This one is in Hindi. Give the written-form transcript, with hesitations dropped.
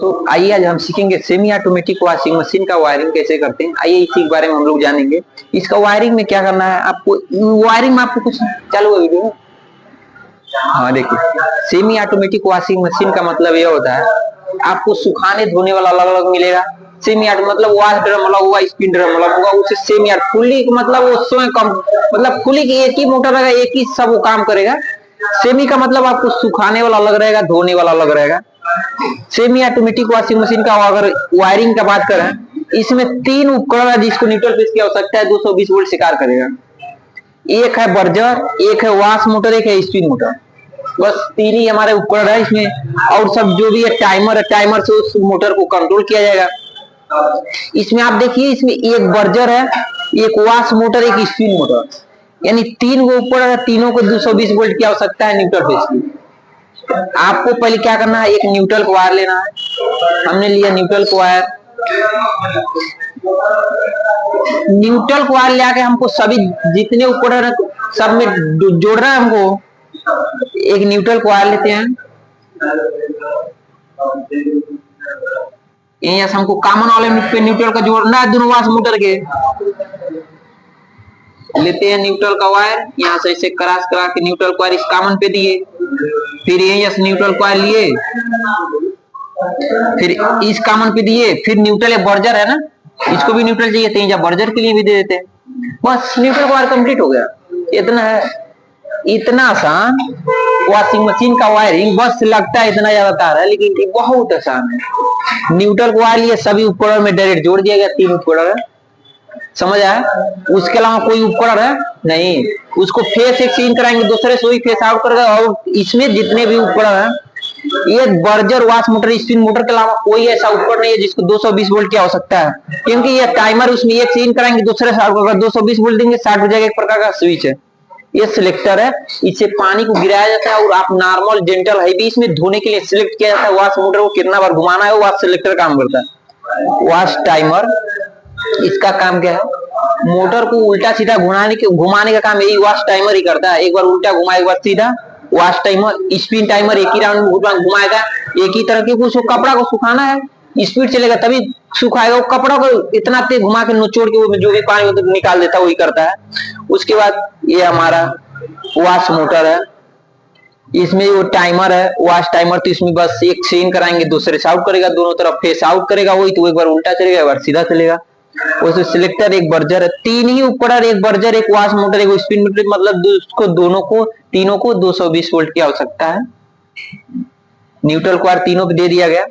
दोस्तों आइए आज हम सीखेंगे सेमी ऑटोमेटिक वॉशिंग मशीन का वायरिंग कैसे करते हैं। आइए इसी के बारे में हम लोग जानेंगे। इसका वायरिंग में क्या करना है आपको, वायरिंग में आपको कुछ चालू है वीडियो। हाँ देखिए, सेमी ऑटोमेटिक वॉशिंग मशीन का मतलब यह होता है आपको सुखाने धोने वाला अलग अलग मिलेगा। सेमी ऑटो मतलब वॉश ड्रम अलग होगा, स्पिन ड्रम अलग होगा, उससे सेमी ऑटो फुली मतलब वो स्वयं कम मतलब फुली की एक ही मोटर रहेगा, एक ही सब वो काम करेगा। सेमी का मतलब आपको सुखाने वाला अलग रहेगा, धोने वाला अलग रहेगा। सेमी ऑटोमेटिक वॉशिंग मशीन का अगर वायरिंग का बात करें, इसमें 3 उपकरण है जिसको न्यूट्रल फेज की आवश्यकता है। 220 वोल्ट से कार्य करेगा। एक है बर्जर, एक है वॉश मोटर, एक है स्पिन मोटर। बस 3 ही हमारे उपकरण है इसमें, और सब जो भी है टाइमर से उस मोटर को कंट्रोल किया जाएगा। इसमें आप देखिए, इसमें एक बर्जर है, एक वॉश मोटर, एक स्पिन मोटर, यानी 3 वो उपकरण है। तीनों को 220 वोल्ट की आवश्यकता है न्यूट्रल फेज की। आपको पहले क्या करना है, एक न्यूट्रल को वायर लेना है। हमने लिया न्यूट्रल को वायर। न्यूट्रल को वायर लेके हमको सभी जितने उपकरण है सब में जोड़ना है हमको। एक न्यूट्रल को वायर लेते हैं, यही हमको कॉमन वाले पे न्यूट्रल का जोड़ना है दोनों वॉश मोटर के। लेते हैं न्यूट्रल का वायर, यहाँ से इसे क्रॉस करा के न्यूट्रल को वायर इस कॉमन पे दिए। फिर यही न्यूट्रल को वायर लिए, फिर इस कॉमन पे दिए। फिर न्यूट्रल बर्जर है ना, इसको भी न्यूट्रल चाहिए तो यहाँ बर्जर के लिए भी दे देते हैं। बस न्यूट्रल को वायर कंप्लीट हो गया। इतना है, इतना आसान वॉशिंग मशीन का वायरिंग। बस लगता है इतना ज्यादा तार है, लेकिन ये बहुत आसान है। न्यूट्रल को वायर लिए, सभी उपकरण में डायरेक्ट जोड़ दिया गया। 3 उपकरण है, समझ आया। उसके अलावा कोई उपकरण है नहीं, उसको फेस एक सीन कराएंगे, दूसरे से वही फेस आउट करेगा। और इसमें जितने भी उपकरण है, ये Berger wash motor spin motor के अलावा कोई ऐसा उपकरण नहीं है जिसको 220 वोल्ट की आवश्यकता है, क्योंकि ये टाइमर उसमें एक सीन कराएंगे, दूसरे से अगर 220 वोल्ट देंगे 60 हो जाएगा। एक प्रकार का स्विच है, ये सिलेक्टर है। इससे पानी को गिराया जाता है और आप नॉर्मल जेंटल हैवी इसमें धोने के लिए सिलेक्ट किया जाता है। वॉश मोटर को कितना बार घुमाना है, वॉश सिलेक्टर काम करता है। वॉश टाइमर, इसका काम क्या है, मोटर को उल्टा सीधा घुमाने का काम यही वॉश टाइमर ही करता है। एक बार उल्टा घुमाए, एक बार सीधा। वॉश टाइमर, स्पिन टाइमर एक ही राउंड में घुमाएगा, एक ही तरह के। कुछ कपड़ा को सुखाना है, स्पीड चलेगा तभी सुखाएगा। वो कपड़ा को इतना तेज घुमा के निचोड़ के वो जो भी पानी निकाल देता है वही करता है। उसके बाद ये हमारा वॉश मोटर है, इसमें वो टाइमर है वॉश टाइमर। तो इसमें बस एक सीन कराएंगे, दूसरे से आउट करेगा, दोनों तरफ फेस आउट करेगा। वही तो एक बार उल्टा चलेगा, एक बार सीधा चलेगा। उसमें सिलेक्टर एक बर्जर है, 3 ही उपकरण, एक बर्जर, एक वॉश मोटर, एक स्पिन मोटर। मतलब तीनों को 220 वोल्ट की आवश्यकता है। न्यूट्रल को तीनों पे दे दिया गया।